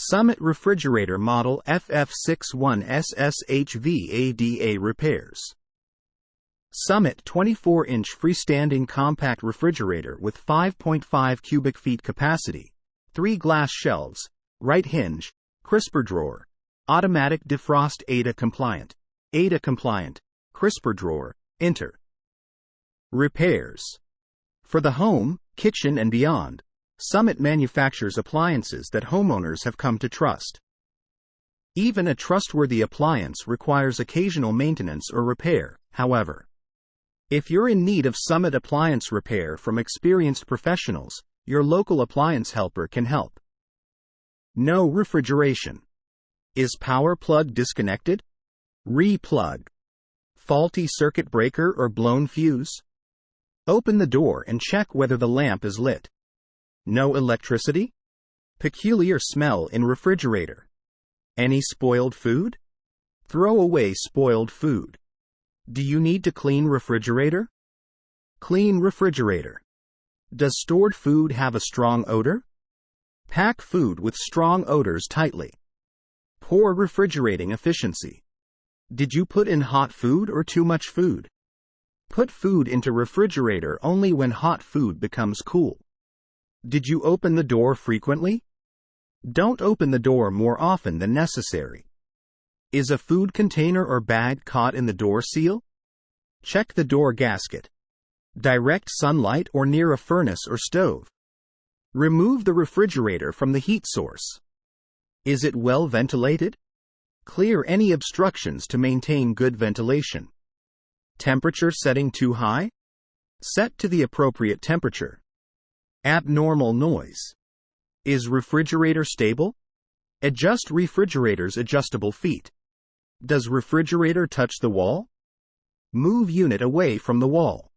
Summit Refrigerator Model FF61SSHVADA repairs. Summit 24-inch freestanding compact refrigerator with 5.5 cubic feet capacity, 3 glass shelves, right hinge, crisper drawer, automatic defrost ADA compliant, crisper drawer, enter. Repairs. For the home, kitchen and beyond, Summit manufactures appliances that homeowners have come to trust. Even a trustworthy appliance requires occasional maintenance or repair, however. If you're in need of Summit appliance repair from experienced professionals, your local appliance helper can help. No refrigeration. Is power plug disconnected? Re-plug. Faulty circuit breaker or blown fuse? Open the door and check whether the lamp is lit. No electricity? Peculiar smell in refrigerator. Any spoiled food? Throw away spoiled food. Do you need to clean refrigerator? Clean refrigerator. Does stored food have a strong odor? Pack food with strong odors tightly. Poor refrigerating efficiency. Did you put in hot food or too much food? Put food into refrigerator only when hot food becomes cool. Did you open the door frequently? Don't open the door more often than necessary. Is a food container or bag caught in the door seal? Check the door gasket. Direct sunlight or near a furnace or stove. Remove the refrigerator from the heat source. Is it well ventilated? Clear any obstructions to maintain good ventilation. Temperature setting too high? Set to the appropriate temperature. Abnormal noise. Is refrigerator stable? Adjust refrigerator's adjustable feet. Does refrigerator touch the wall? Move unit away from the wall.